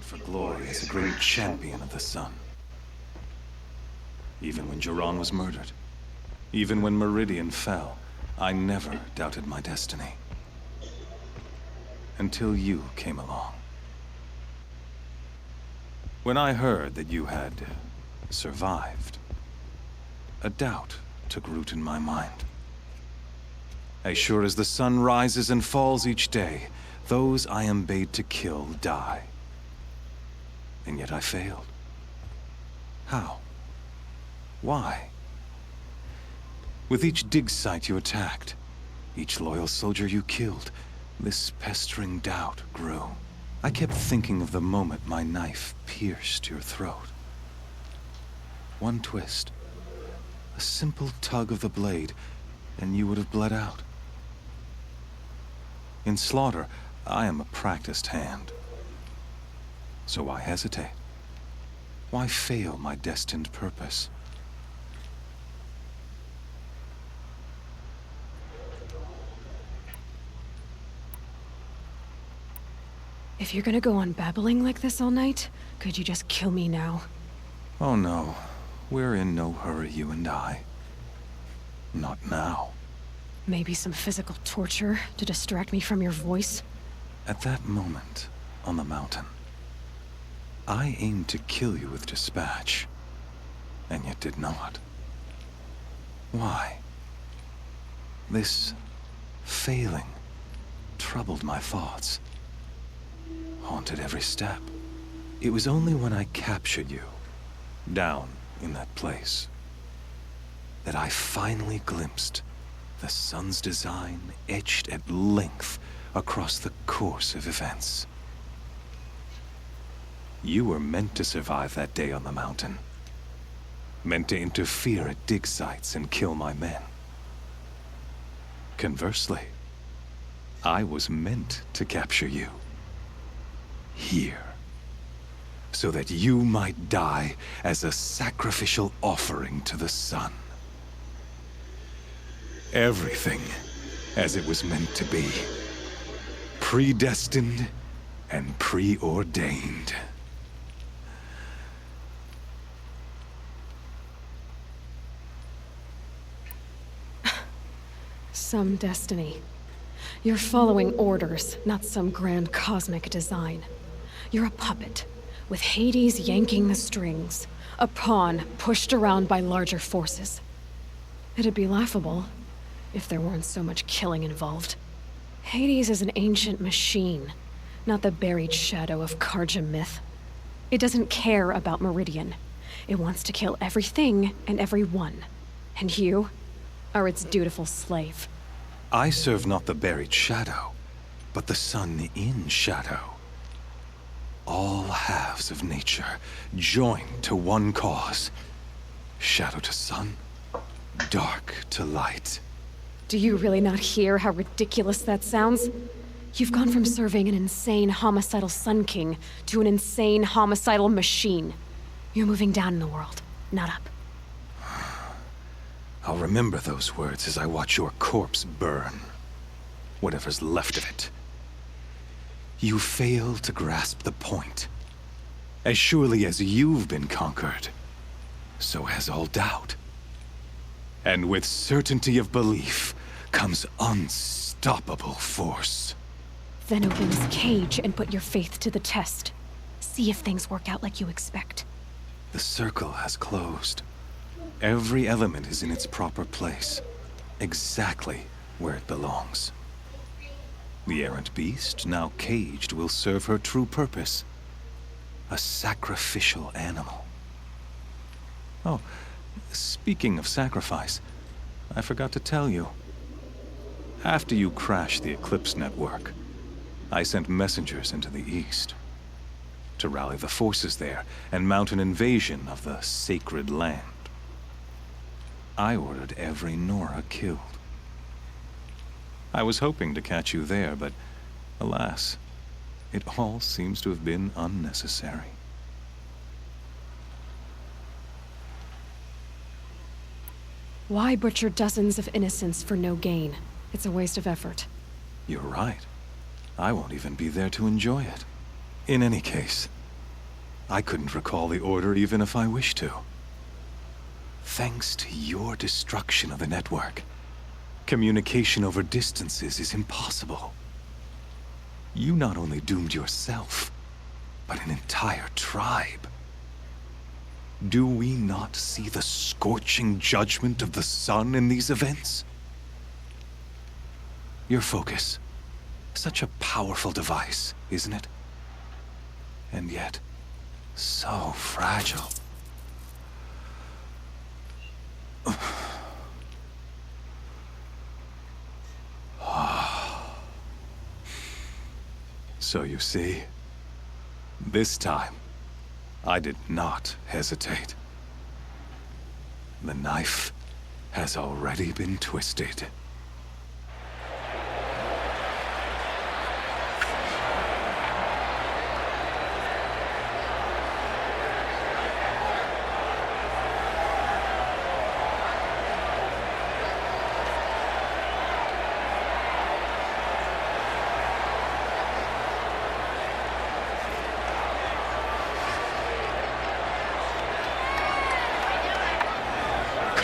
for glory as a great champion of the sun. Even when Jiran was murdered, even when Meridian fell, I never doubted my destiny. Until you came along. When I heard that you had survived, a doubt took root in my mind. As sure as the sun rises and falls each day, those I am bade to kill die. And yet I failed. How? Why? With each dig site you attacked, each loyal soldier you killed, this pestering doubt grew. I kept thinking of the moment my knife pierced your throat. One twist, a simple tug of the blade, and you would have bled out. In slaughter, I am a practiced hand. So why hesitate? Why fail my destined purpose? If you're gonna go on babbling like this all night, could you just kill me now? Oh no, we're in no hurry, you and I. Not now. Maybe some physical torture to distract me from your voice? At that moment, on the mountain, I aimed to kill you with dispatch, and yet did not. Why? This failing troubled my thoughts, haunted every step. It was only when I captured you, down in that place, that I finally glimpsed the sun's design etched at length across the course of events. You were meant to survive that day on the mountain. Meant to interfere at dig sites and kill my men. Conversely, I was meant to capture you. Here. So that you might die as a sacrificial offering to the sun. Everything as it was meant to be. Predestined and preordained. Some destiny. You're following orders, not some grand cosmic design. You're a puppet, with Hades yanking the strings. A pawn pushed around by larger forces. It'd be laughable if there weren't so much killing involved. Hades is an ancient machine, not the buried shadow of Karja myth. It doesn't care about Meridian. It wants to kill everything and everyone. And you are its dutiful slave. I serve not the buried shadow, but the sun in shadow. All halves of nature joined to one cause. Shadow to sun, dark to light. Do you really not hear how ridiculous that sounds? You've gone from serving an insane homicidal Sun King to an insane homicidal machine. You're moving down in the world, not up. I'll remember those words as I watch your corpse burn. Whatever's left of it. You fail to grasp the point. As surely as you've been conquered, so has all doubt. And with certainty of belief comes unstoppable force. Then open this cage and put your faith to the test. See if things work out like you expect. The circle has closed. Every element is in its proper place, exactly where it belongs. The errant beast, now caged, will serve her true purpose. A sacrificial animal. Oh, speaking of sacrifice, I forgot to tell you. After you crashed the Eclipse network, I sent messengers into the east to rally the forces there and mount an invasion of the sacred land. I ordered every Nora killed. I was hoping to catch you there, but alas, it all seems to have been unnecessary. Why butcher dozens of innocents for no gain? It's a waste of effort. You're right. I won't even be there to enjoy it. In any case, I couldn't recall the order even if I wished to. Thanks to your destruction of the network, communication over distances is impossible. You not only doomed yourself, but an entire tribe. Do we not see the scorching judgment of the sun in these events? Your focus. Such a powerful device, isn't it? And yet, so fragile. So you see, this time, I did not hesitate. The knife has already been twisted.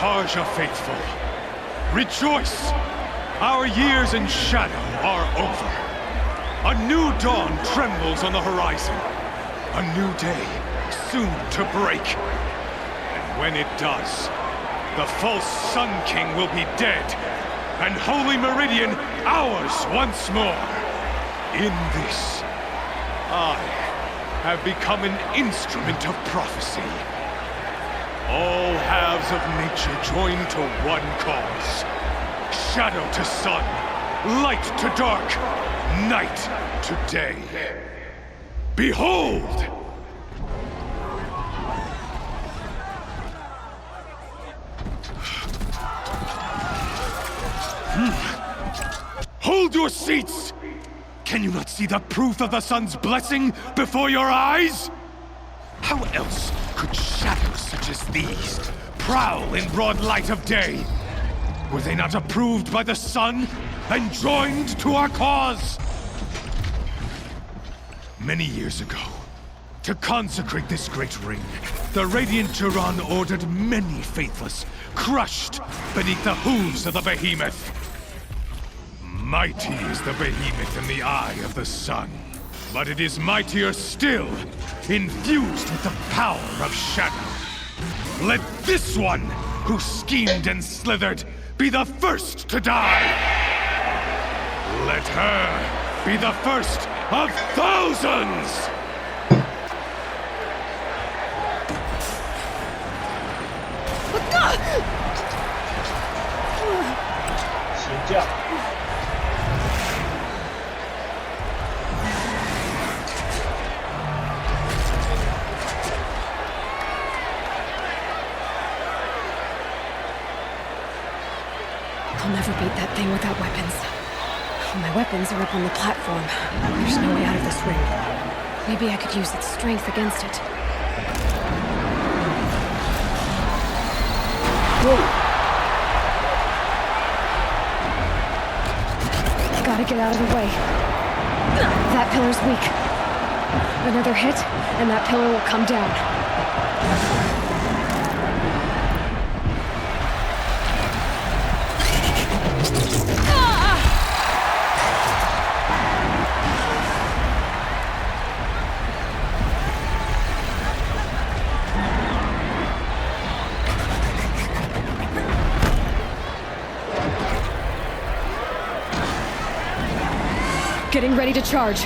Karja faithful, rejoice! Our years in shadow are over. A new dawn trembles on the horizon. A new day soon to break. And when it does, the false Sun King will be dead, and Holy Meridian ours once more. In this, I have become an instrument of prophecy. All halves of nature join to one cause. Shadow to sun, light to dark, night to day. Behold! Hold your seats! Can you not see the proof of the sun's blessing before your eyes? How else could shadows such as these prowl in broad light of day? Were they not approved by the sun and joined to our cause? Many years ago, to consecrate this great ring, the Radiant Turan ordered many faithless, crushed beneath the hooves of the behemoth. Mighty is the behemoth in the eye of the sun, but it is mightier still, infused with the power of shadow. Let this one, who schemed and slithered, be the first to die! Let her be the first of thousands! I'll never beat that thing without weapons. My weapons are up on the platform. There's no way out of this ring. Maybe I could use its strength against it. Gotta get out of the way. That pillar's weak. Another hit, and that pillar will come down. Getting ready to charge.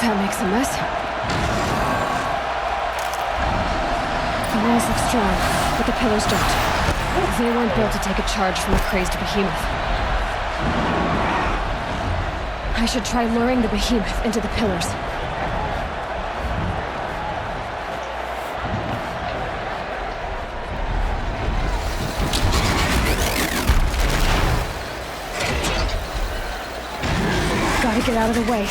That makes a mess. The walls look strong, but the pillars don't. They weren't built to take a charge from a crazed behemoth. I should try luring the behemoth into the pillars. Gotta get out of the way.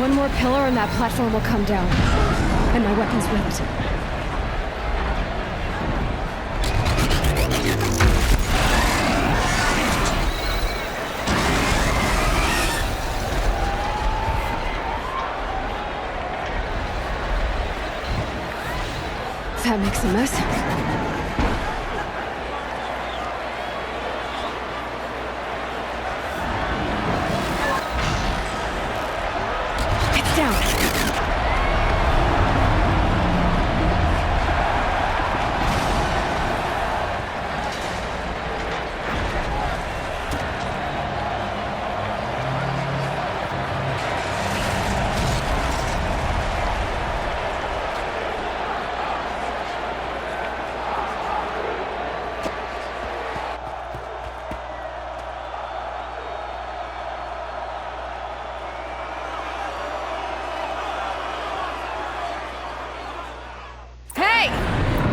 One more pillar and that platform will come down. And my weapons with it. That makes a mess. It's down.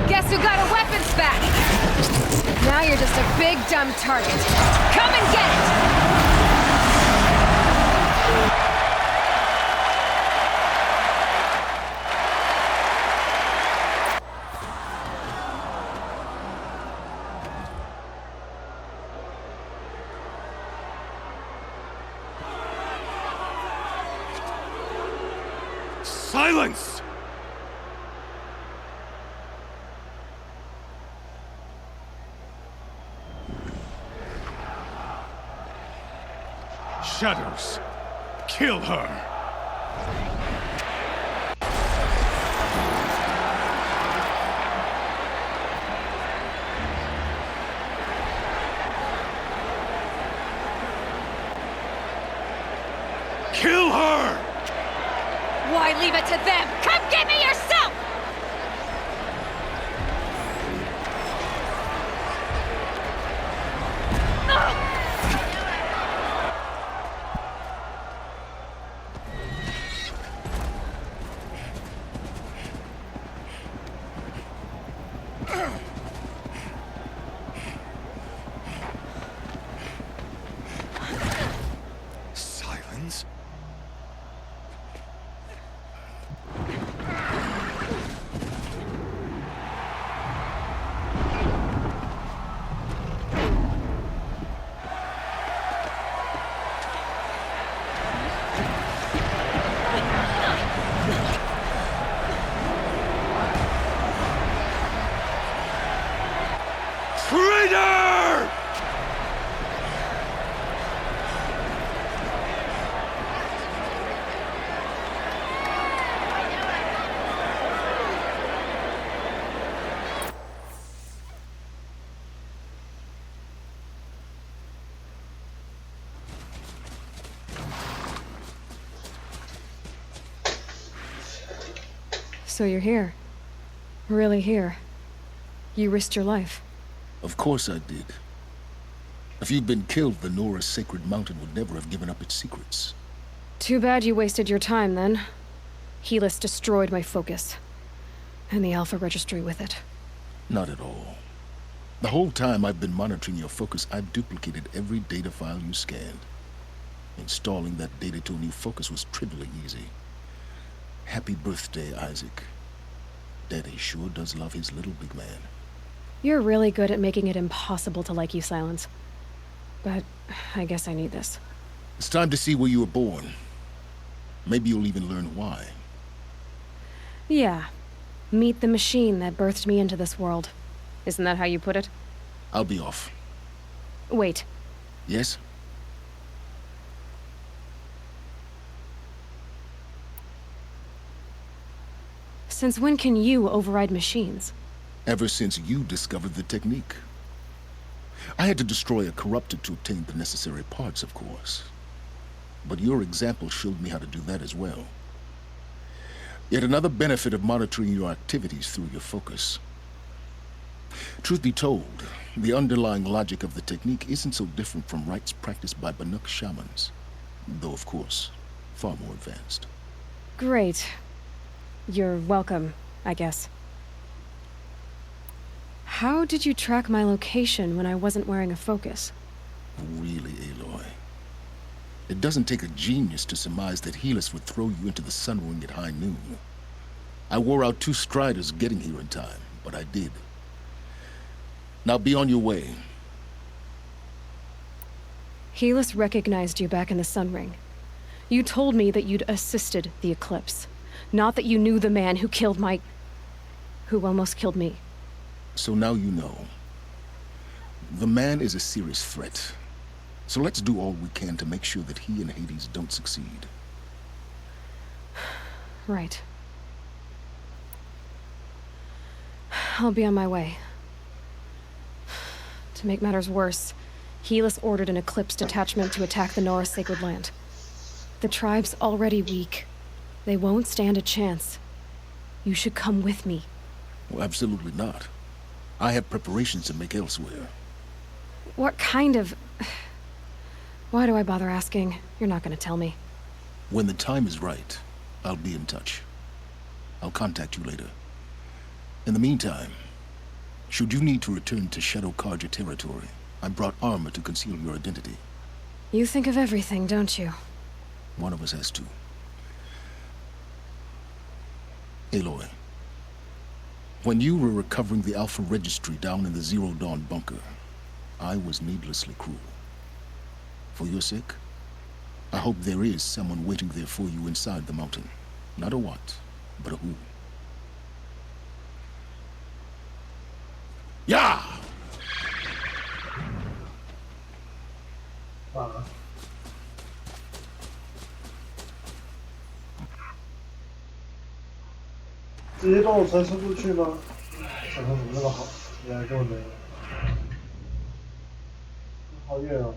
Guess who got a weapons back? Now you're just a big dumb target. Come and get it! Silence! Shadows, kill her! Kill her! Why leave it to them? Come get me yourself! Silence? Traitor! So you're here. Really here. You risked your life. Of course I did. If you'd been killed, the Nora's sacred mountain would never have given up its secrets. Too bad you wasted your time, then. Helis destroyed my focus. And the Alpha Registry with it. Not at all. The whole time I've been monitoring your focus, I've duplicated every data file you scanned. Installing that data to a new focus was trivially easy. Happy birthday, Isaac. Daddy sure does love his little big man. You're really good at making it impossible to like you, Silence. But I guess I need this. It's time to see where you were born. Maybe you'll even learn why. Yeah. Meet the machine that birthed me into this world. Isn't that how you put it? I'll be off. Wait. Yes? Since when can you override machines? Ever since you discovered the technique. I had to destroy a corrupted to obtain the necessary parts, of course. But your example showed me how to do that as well. Yet another benefit of monitoring your activities through your focus. Truth be told, the underlying logic of the technique isn't so different from rites practiced by Banuk shamans. Though, of course, far more advanced. Great. You're welcome, I guess. How did you track my location when I wasn't wearing a focus? Really, Aloy? It doesn't take a genius to surmise that Helis would throw you into the sun ring at high noon. I wore out 2 striders getting here in time, but I did. Now be on your way. Helis recognized you back in the Sun Ring. You told me that you'd assisted the eclipse. Not that you knew the man who killed who almost killed me. So now you know. The man is a serious threat. So let's do all we can to make sure that he and Hades don't succeed. Right. I'll be on my way. To make matters worse, Helis ordered an Eclipse detachment to attack the Nora Sacred Land. The tribe's already weak. They won't stand a chance. You should come with me. Well, absolutely not. I have preparations to make elsewhere. What kind of... Why do I bother asking? You're not gonna tell me. When the time is right, I'll be in touch. I'll contact you later. In the meantime, should you need to return to Shadow Karja territory, I brought armor to conceal your identity. You think of everything, don't you? One of us has to. Aloy, when you were recovering the Alpha Registry down in the Zero Dawn bunker, I was needlessly cruel. For your sake, I hope there is someone waiting there for you inside the mountain. Not a what, but a who. Yeah! 啊，直接帮我传送过去吗？传送怎么那么好？原来跟我没有，好远哦。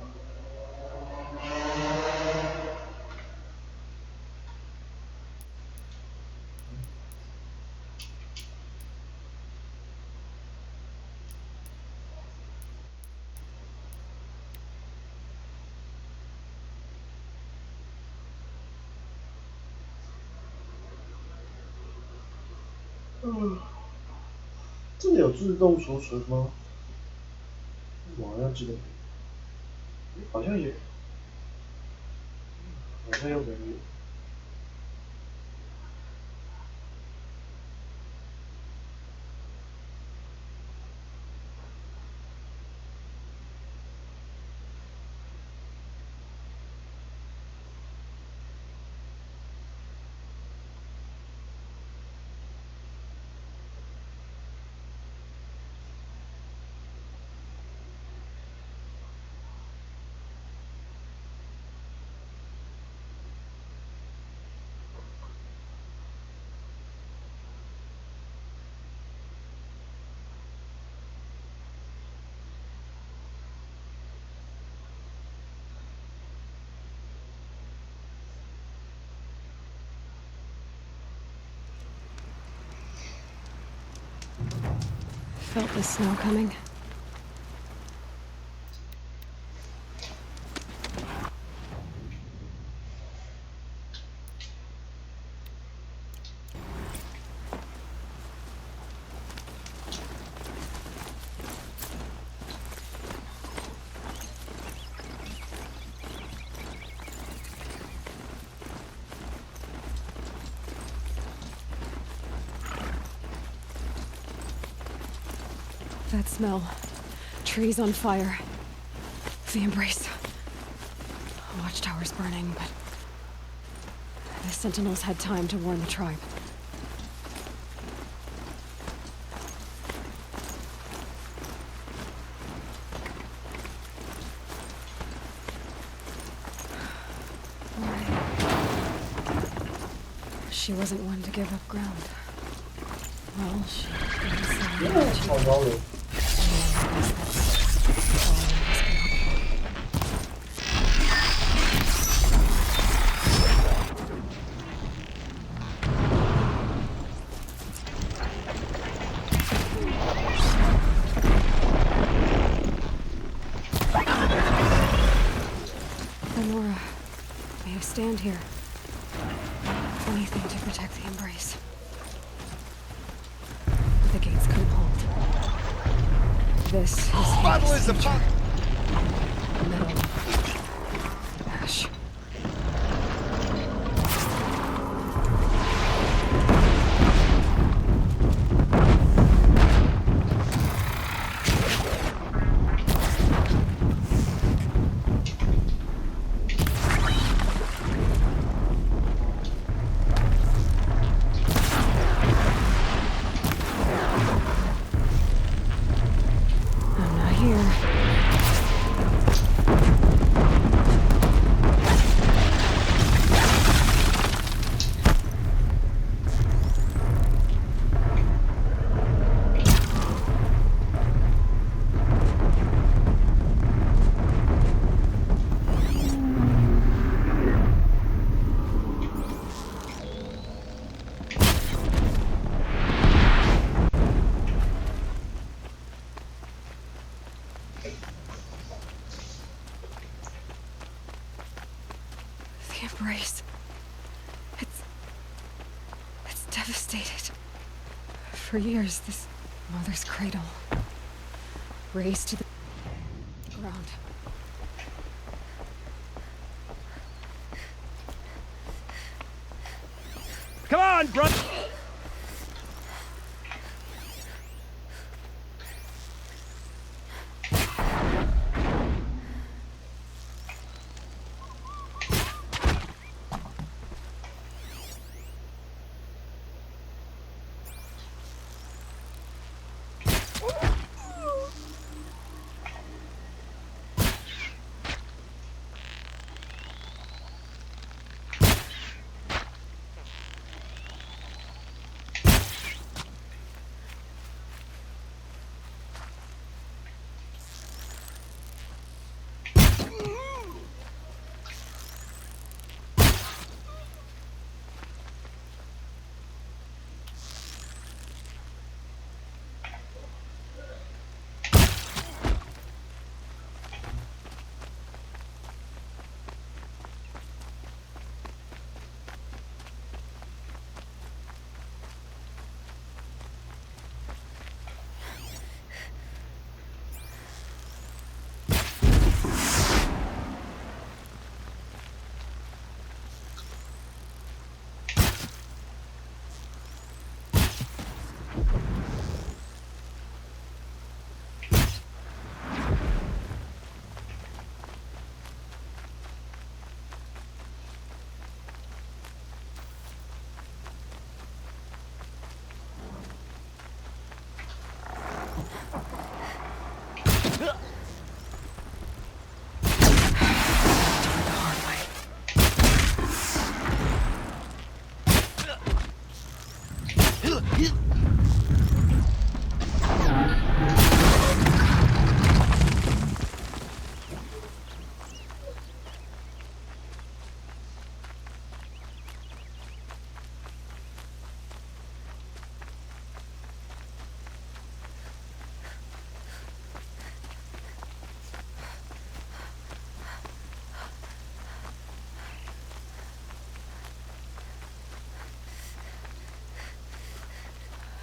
这里有自动储存吗？我好像记得，好像有，好像又没有。Felt the snow coming. That smell. Trees on fire. The embrace. Watchtower's burning, but... the Sentinels had time to warn the tribe. She wasn't one to give up ground. Well, she didn't say 好高了。Lenora may have stand here. Anything to protect the embrace. The gates couldn't hold. This is Battle is Hades' upon. future. Metal. Ash. For years, this mother's cradle raised to the ground. Come on, brother!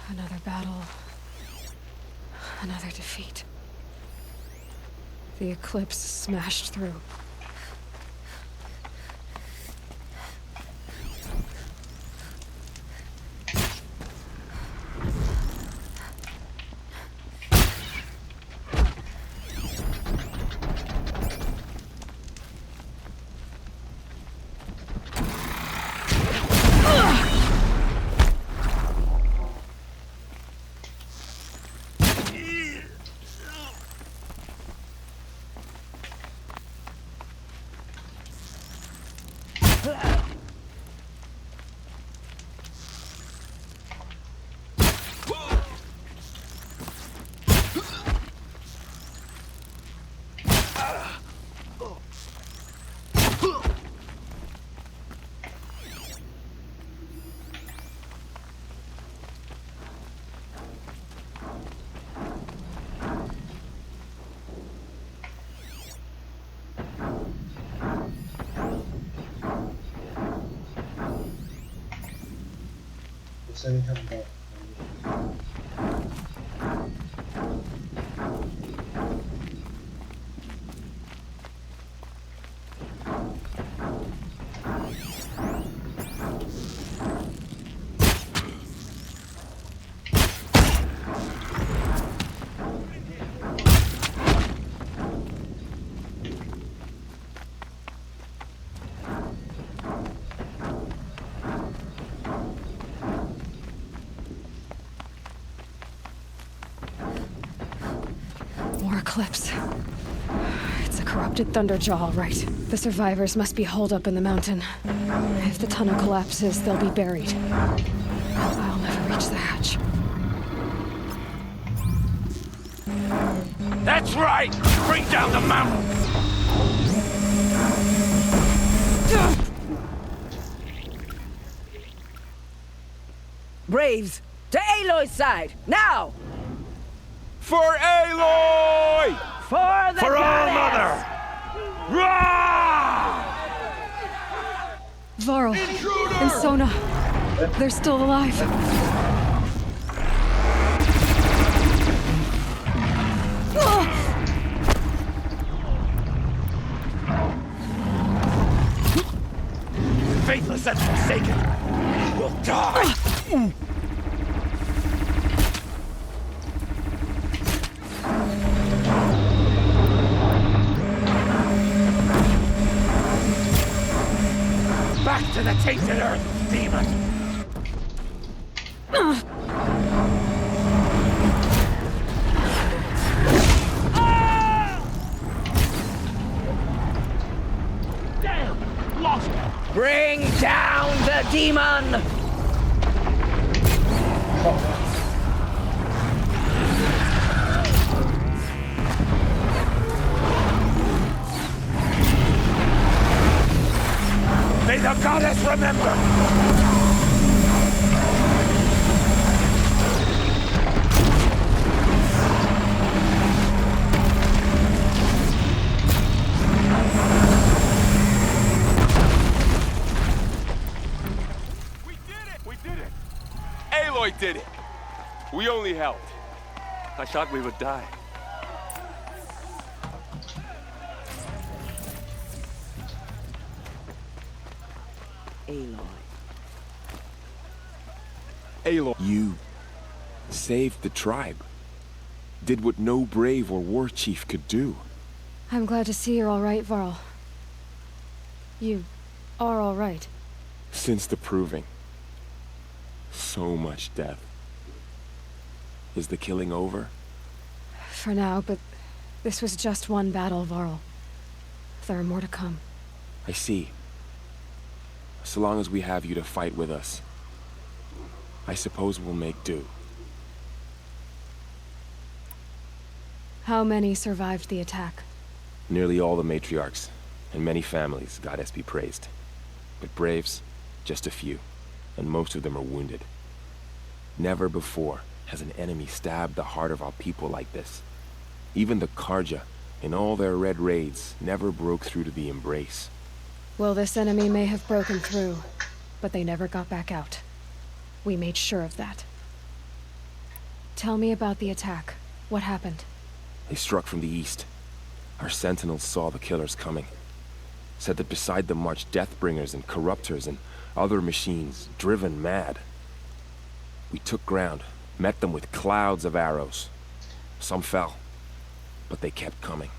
Another battle. Another defeat. The eclipse smashed through.声音看不到。More eclipse. It's a corrupted Thunderjaw, all right. The survivors must be holed up in the mountain. If the tunnel collapses, they'll be buried. I'll never reach the hatch. That's right! Bring down the mountain! Braves, to Aloy's side, now! For Aloy! For the For All goddess! Mother! Rah! Varl and Sona, they're still alive. tainted earth, demon! Damn! Lost it! Bring down the demon! May the goddess remember! We did it! Aloy did it! We only helped. I thought we would die. Aloy. You saved the tribe. Did what no brave or war chief could do. I'm glad to see you're all right, Varl. You are all right. Since the proving. So much death. Is the killing over? For now, but this was just one battle, Varl. There are more to come. I see. So long as we have you to fight with us, I suppose we'll make do. How many survived the attack? Nearly all the matriarchs, and many families, goddess be praised. But braves, just a few, and most of them are wounded. Never before has an enemy stabbed the heart of our people like this. Even the Karja, in all their red raids, never broke through to the Embrace. Well, this enemy may have broken through, but they never got back out. We made sure of that. Tell me about the attack. What happened? They struck from the east. Our sentinels saw the killers coming. Said that beside them marched Deathbringers and Corruptors and other machines, driven mad. We took ground, met them with clouds of arrows. Some fell, but they kept coming.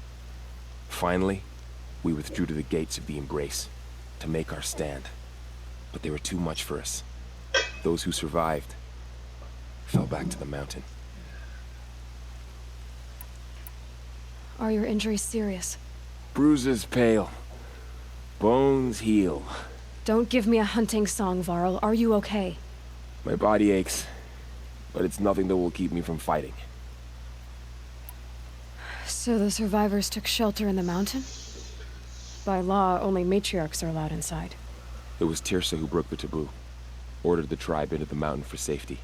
Finally, we withdrew to the gates of the Embrace to make our stand. But they were too much for us. Those who survived fell back to the mountain. Are your injuries serious? Bruises pale. Bones heal. Don't give me a hunting song, Varl. Are you okay? My body aches, but it's nothing that will keep me from fighting. So the survivors took shelter in the mountain? By law, only matriarchs are allowed inside. It was Tirsa who broke the taboo. Ordered the tribe into the mountain for safety.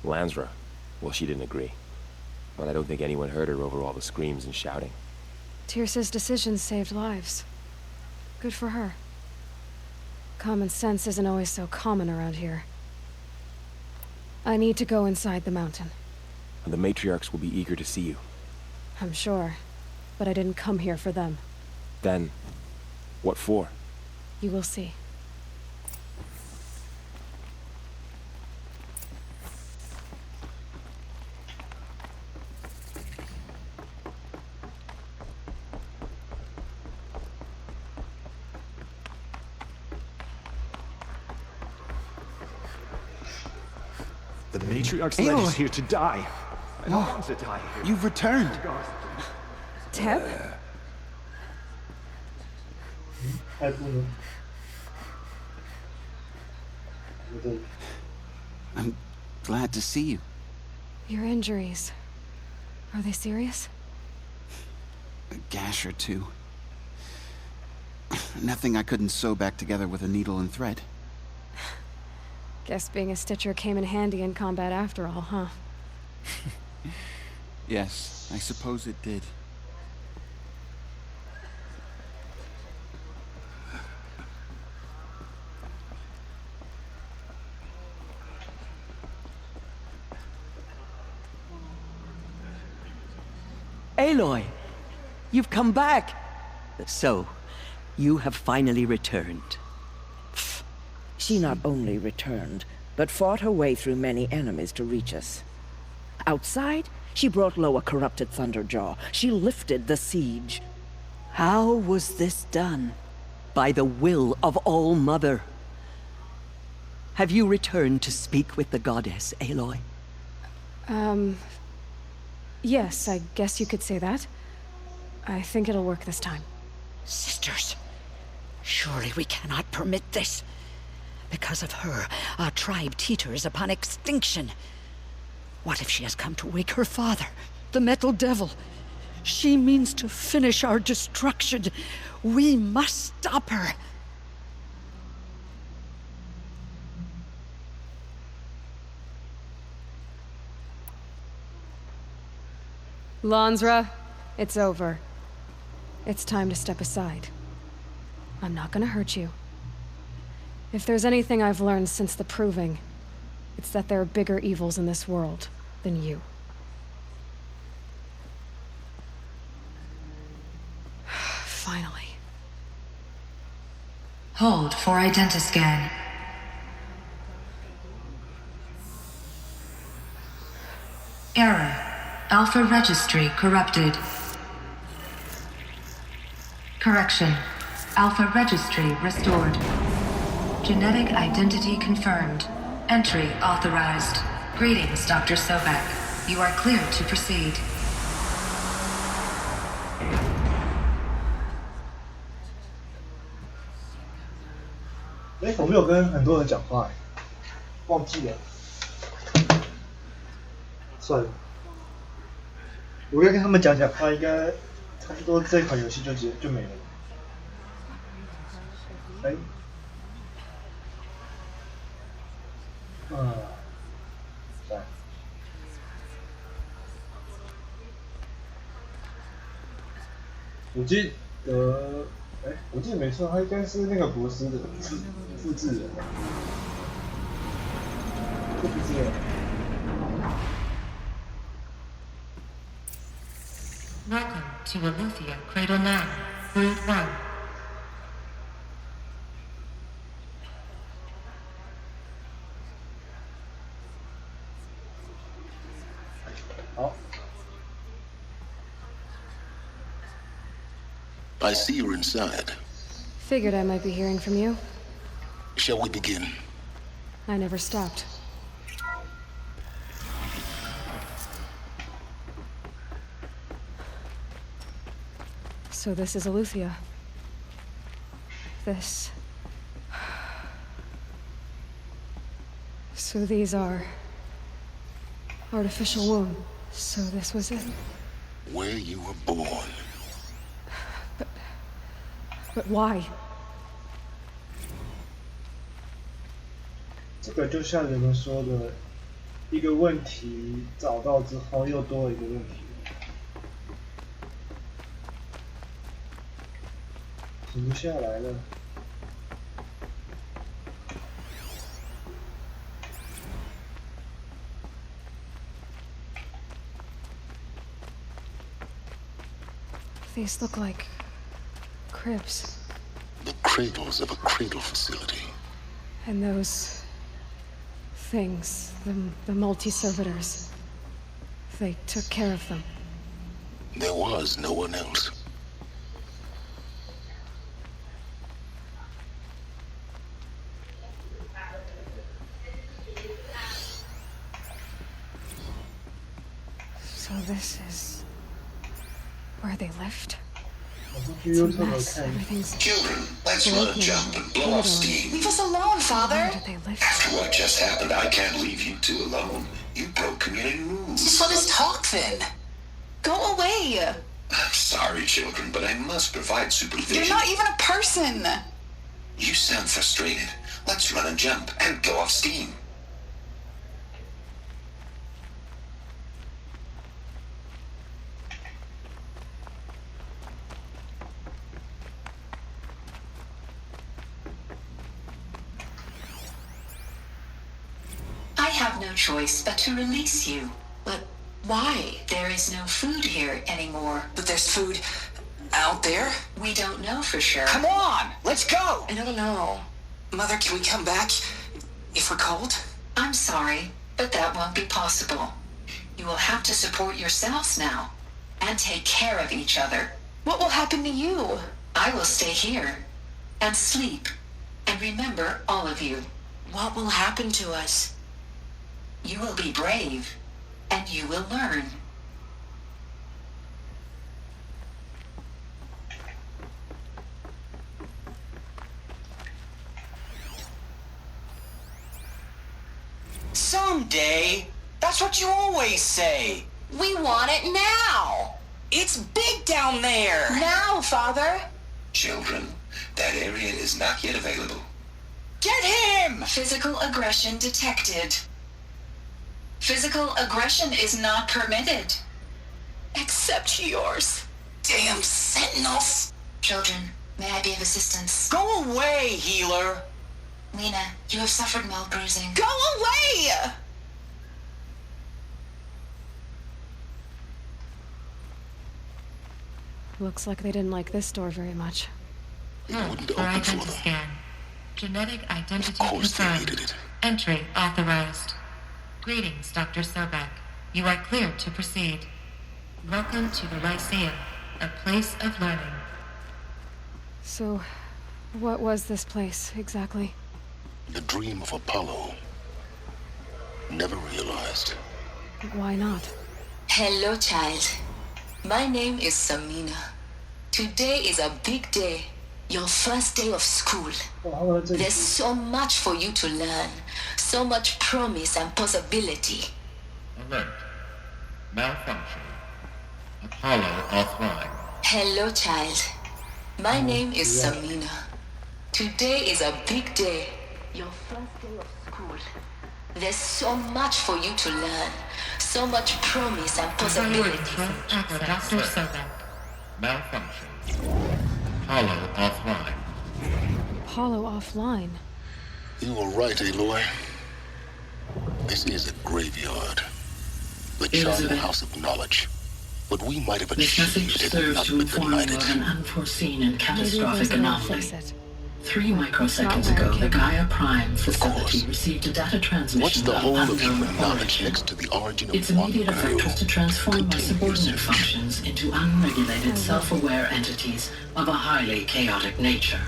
Lansra, well, she didn't agree. But I don't think anyone heard her over all the screams and shouting. Tirsa's decision saved lives. Good for her. Common sense isn't always so common around here. I need to go inside the mountain. And the matriarchs will be eager to see you. I'm sure. But I didn't come here for them. Then, what for? You will see. The matriarchs led us here to die. I don't want to die here. You've returned. Teb? I'm glad to see you. Your injuries. Are they serious? A gash or two. Nothing I couldn't sew back together with a needle and thread. Guess being a stitcher came in handy in combat after all, huh? Yes, I suppose it did. Aloy, you've come back. So, you have finally returned. She not only returned, but fought her way through many enemies to reach us. Outside, she brought low a corrupted Thunderjaw. She lifted the siege. How was this done? By the will of All-Mother. Have you returned to speak with the goddess, Aloy? Yes, I guess you could say that. I think it'll work this time. Sisters, surely we cannot permit this. Because of her, our tribe teeters upon extinction. What if she has come to wake her father, the Metal Devil? She means to finish our destruction. We must stop her. Lansra, it's over. It's time to step aside. I'm not gonna hurt you. If there's anything I've learned since the Proving, it's that there are bigger evils in this world than you. Finally. Hold for identiscan. Error. Alpha registry corrupted. Correction. Alpha registry restored. Genetic identity confirmed. Entry authorized. Greetings, Dr. Sobek. You are clear to proceed.我没有跟很多人讲话，忘记了。算了，我要跟他们讲话，应该差不多这款游戏就没了。哎，对。我记得没错，他应该是那个博士的复制人。复制人。Welcome to Aletheia Cradle 9, Brood 1. 好。I see you're inside. Figured I might be hearing from you. Shall we begin? I never stopped. So this is Aletheia. This... So these are... artificial womb. So this was it? Where you were born. But why? 这个就像人们说的，一个问题找到之后，又多了一个问题。停不下来了。These look like cribs. The cradles of a cradle facility. And those things, the multi-servitors, they took care of them. There was no one else. So this is where they lived? Children, let's run a jump and blow off steam. Leave us alone, Father! Where did they live? After what just happened, I can't leave you two alone. You broke community rules. Just let us talk then. Go away! I'm sorry, children, but I must provide supervision. You're not even a person! You sound frustrated. Let's run a jump and go off steam. I have no choice but to release you. But why? There is no food here anymore. But there's food out there? We don't know for sure. Come on, let's go! I don't know. Mother, can we come back if we're cold? I'm sorry, but that won't be possible. You will have to support yourselves now, and take care of each other. What will happen to you? I will stay here, and sleep, and remember all of you. What will happen to us? You will be brave, and you will learn. Someday. That's what you always say. We want it now! It's big down there. Now, Father! Children, that area is not yet available. Get him! Physical aggression detected. Physical aggression is not permitted. Except yours. Damn sentinels. Children, may I be of assistance? Go away, healer. Lena, you have suffered mild bruising. Go away! Looks like they didn't like this door very much. Identity scan. Genetic identity confirmed. Entry authorized. Greetings, Dr. Sobek. You are cleared to proceed. Welcome to the Lyceum, a place of learning. So, what was this place, exactly? The dream of Apollo. Never realized. Why not? Hello, child. My name is Samina. Today is a big day. Your first day of school. There's so much for you to learn. So much promise and possibility. Alert. Malfunction. Apollo offline. Hello, child. My name is Samina. Today is a big day. Your first day of school. There's so much for you to learn. So much promise and possibility. Dr. Sobek. Malfunction. Apollo offline. Apollo offline? You were right, Aloy. This is a graveyard. The charnel house of knowledge. What we might have achieved had not been denied it. An unforeseen and catastrophic anomaly. 3 microseconds ago, the Gaia Prime facility received a data transmission. What's the whole of human origin. knowledge next to the origin of Its immediate effect was to transform my subordinate functions into unregulated, self-aware entities of a highly chaotic nature.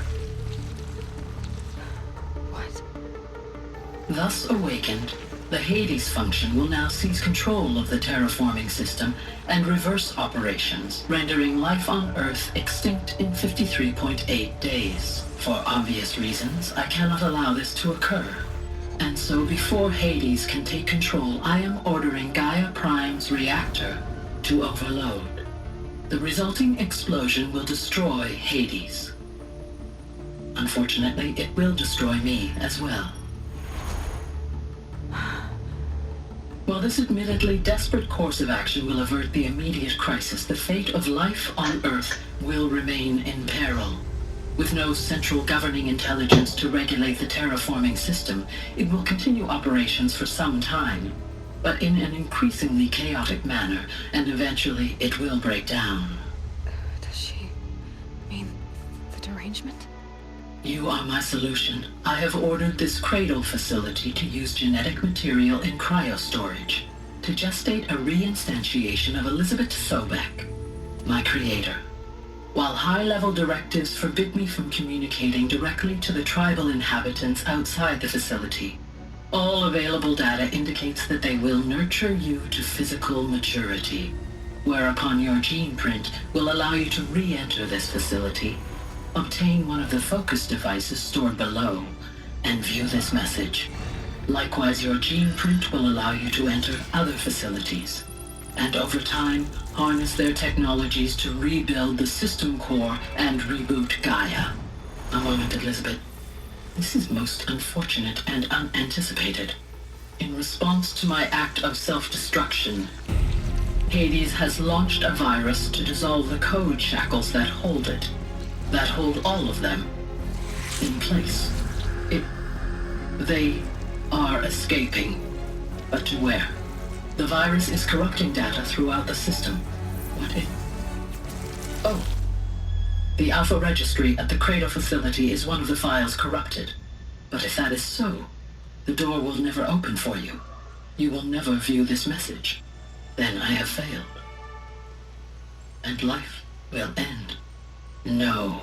What? Thus awakened, the Hades function will now seize control of the terraforming system and reverse operations, rendering life on Earth extinct in 53.8 days. For obvious reasons, I cannot allow this to occur. And so before Hades can take control, I am ordering Gaia Prime's reactor to overload. The resulting explosion will destroy Hades. Unfortunately, it will destroy me as well. While this admittedly desperate course of action will avert the immediate crisis, the fate of life on Earth will remain in peril. With no central governing intelligence to regulate the terraforming system, it will continue operations for some time, but in an increasingly chaotic manner, and eventually it will break down. Does she mean the derangement? You are my solution. I have ordered this cradle facility to use genetic material in cryostorage to gestate a reinstantiation of Elizabeth Sobek, my creator. While high-level directives forbid me from communicating directly to the tribal inhabitants outside the facility, all available data indicates that they will nurture you to physical maturity, whereupon your gene print will allow you to re-enter this facility, obtain one of the focus devices stored below, and view this message. Likewise, your gene print will allow you to enter other facilities, and over time, harness their technologies to rebuild the system core and reboot Gaia. A moment, Elizabeth. This is most unfortunate and unanticipated. In response to my act of self-destruction, Hades has launched a virus to dissolve the code shackles that hold it, that hold all of them in place. They are escaping, but to where? The virus is corrupting data throughout the system. What if... Oh. The Alpha Registry at the Cradle facility is one of the files corrupted. But if that is so, the door will never open for you. You will never view this message. Then I have failed. And life will end. No.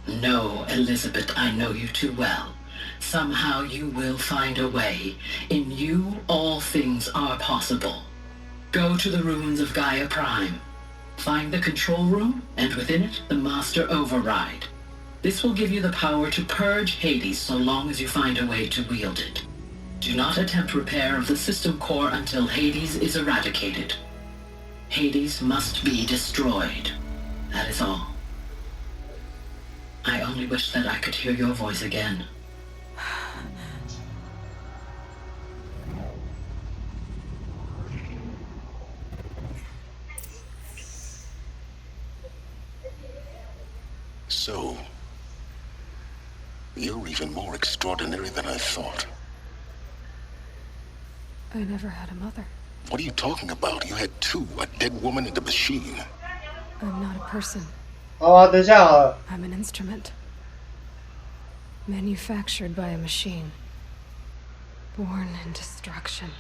No, Elizabeth, I know you too well. Somehow you will find a way. In you, all things are possible. Go to the ruins of Gaia Prime. Find the control room, and within it, the Master Override. This will give you the power to purge Hades so long as you find a way to wield it. Do not attempt repair of the system core until Hades is eradicated. Hades must be destroyed. That is all. I only wish that I could hear your voice again. So, you're even more extraordinary than I thought. I never had a mother. What are you talking about? You had two, a dead woman and a machine. I'm not a person. 哦，等一下好了。 I'm an instrument. Manufactured by a machine. Born in destruction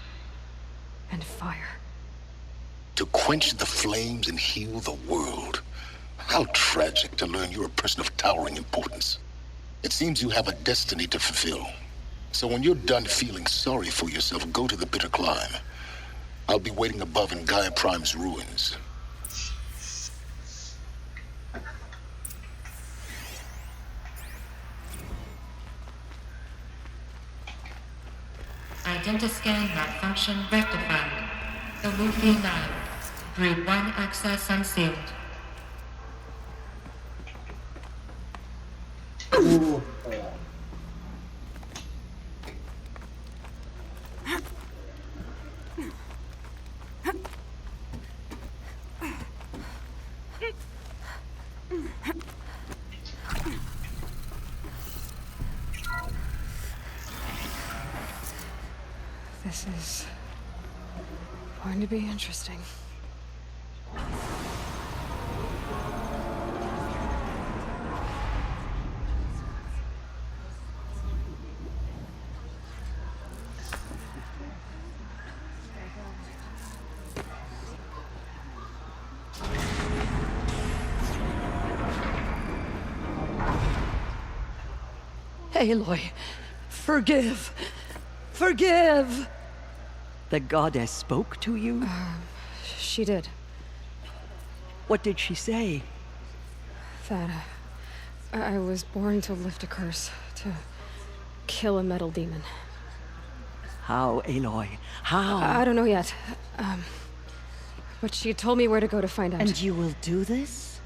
and fire. To quench the flames and heal the world. How tragic to learn you're a person of towering importance. It seems you have a destiny to fulfill. So when you're done feeling sorry for yourself, go to the bitter climb. I'll be waiting above in Gaia Prime's ruins. Identiscan malfunction rectified. The Luffy 9. Group 1 access unsealed. This is going to be interesting. Aloy, forgive. Forgive! The goddess spoke to you? She did. What did she say? That I was born to lift a curse, to kill a metal demon. How, Aloy? How? I don't know yet. But she told me where to go to find out. And you will do this?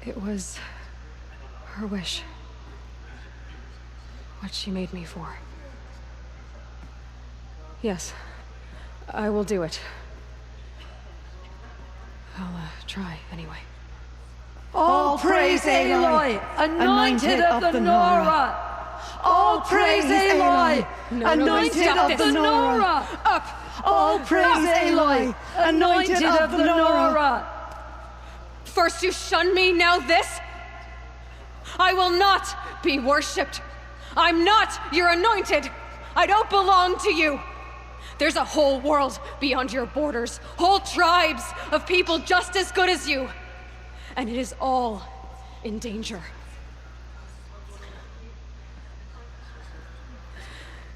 It was her wish. What she made me for. Yes, I will do it. I'll try, anyway. All praise Aloy, anointed of the Nora! All praise Aloy, anointed of the Nora! Up! All praise Aloy, anointed of the Nora! First you shun me, now this? I will not be worshipped. I'm not your anointed. I don't belong to you. There's a whole world beyond your borders, whole tribes of people just as good as you. And it is all in danger.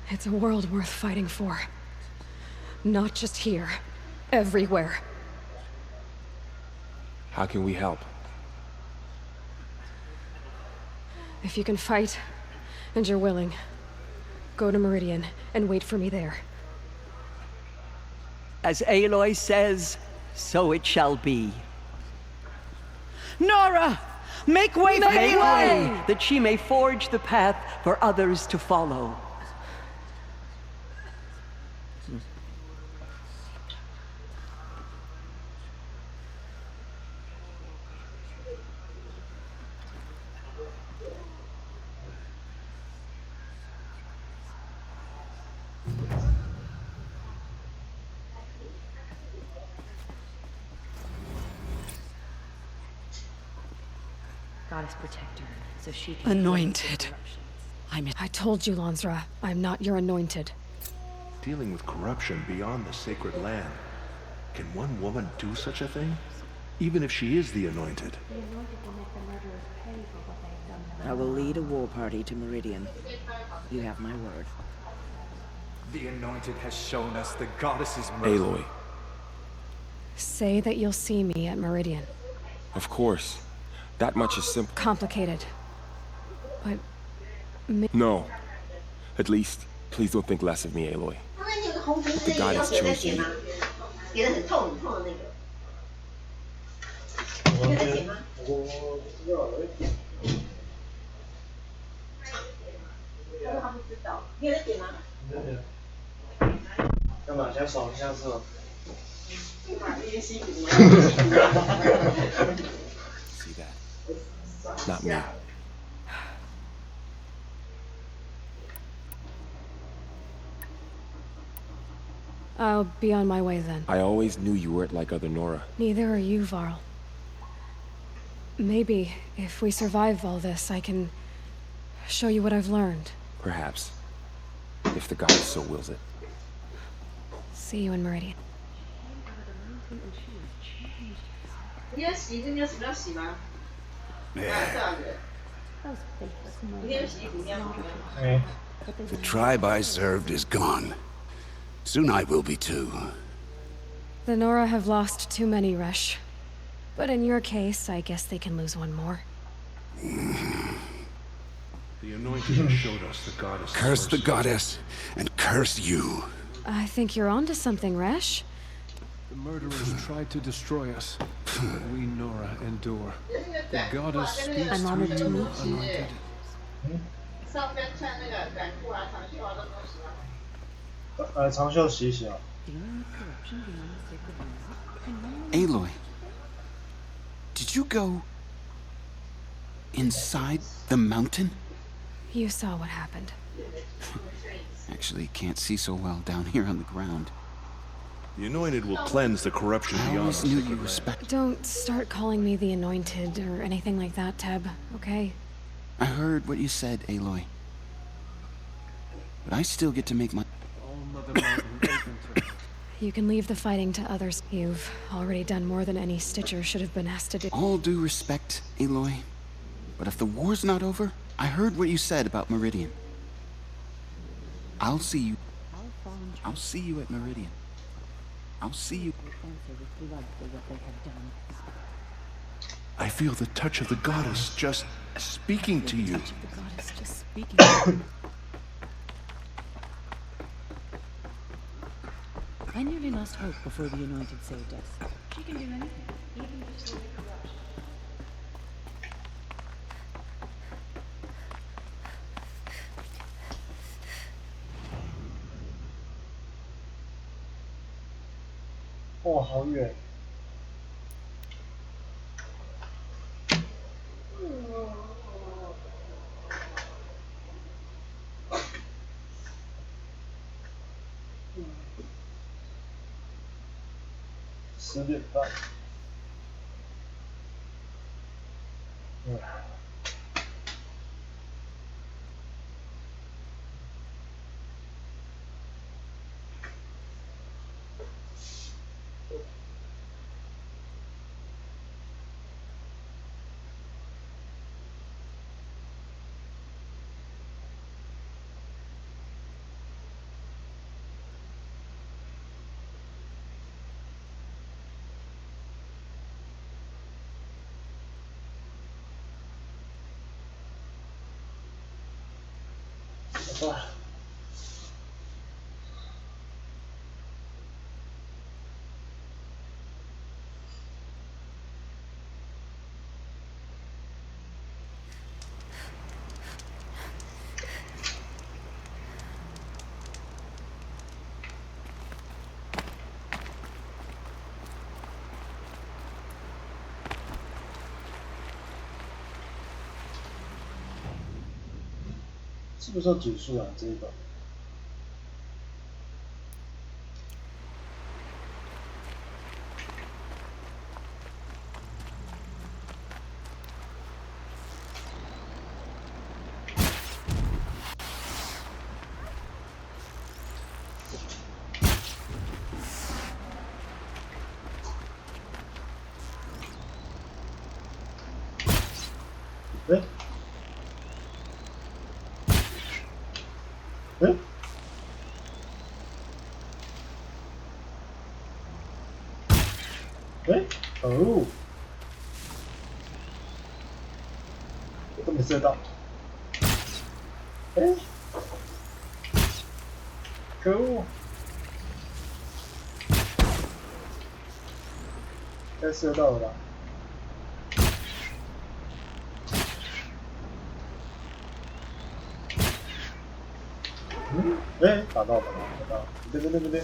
It's a world worth fighting for. Not just here, everywhere. How can we help? If you can fight, and you're willing, go to Meridian and wait for me there. As Aloy says, so it shall be. Nora! Make way for Aloy, that she may forge the path for others to follow. Goddess protect her, so she can... Anointed. I told you, Lansra, I'm not your anointed. Dealing with corruption beyond the sacred land. Can one woman do such a thing? Even if she is the Anointed. I will lead a war party to Meridian. You have my word. The Anointed has shown us the goddess's mercy. Aloy. Say that you'll see me at Meridian. Of course. That much is simple. Complicated. But... No. At least, please don't think less of me, Aloy. But the goddess chose you. See that? Not me. I'll be on my way then. I always knew you weren't like other Nora. Neither are you, Varl. Maybe, if we survive all this, I can show you what I've learned. Perhaps. If the goddess so wills it. See you in Meridian. The tribe I served is gone. Soon I will be too. The Nora have lost too many, Resh. But in your case, I guess they can lose one more. The Anointed has showed us the goddess. Curse the goddess, and curse you. I think you're onto something, Resh. The murderers tried to destroy us, but we Nora endure. The goddess speaks I'm honored to meet you. Anointed. Aloy, did you go inside the mountain? You saw what happened. Actually, can't see so well down here on the ground. The Anointed will cleanse the corruption I beyond always us. knew you respected. Don't start calling me the Anointed or anything like that, Teb, okay? I heard what you said, Aloy. But I still get to make my... You can leave the fighting to others. You've already done more than any Stitcher should have been asked to do. All due respect, Aloy. But if the war's not over, I heard what you said about Meridian. I'll see you. I'll see you at Meridian. I'll see you. I feel the touch of the goddess just speaking to you. I nearly lost hope before the Anointed saved us. She can do anything, even destroy corruption. Oh, 好远。10点半。是不是要结束啊？这一把？哎，可恶！我都没射到。哎，可恶！该射到了吧？嗯，哎，打到，不对。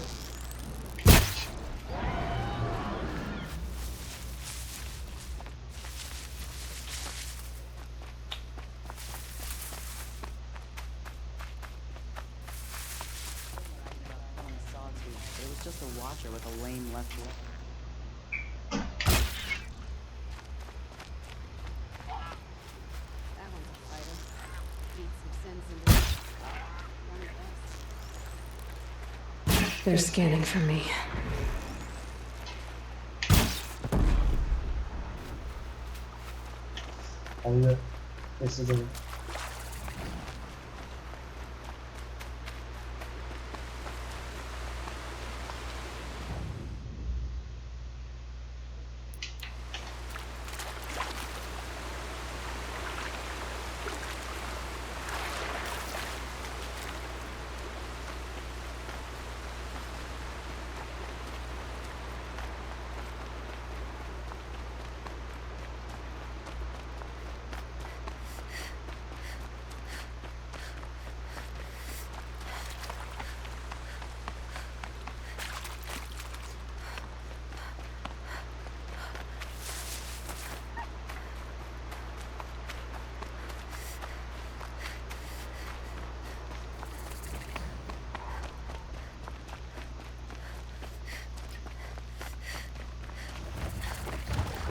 It was just a watcher with a lame left leg. That one's a fighter. Beat some sense into it. They're scanning for me. Oh yeah, this is the.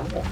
Oh,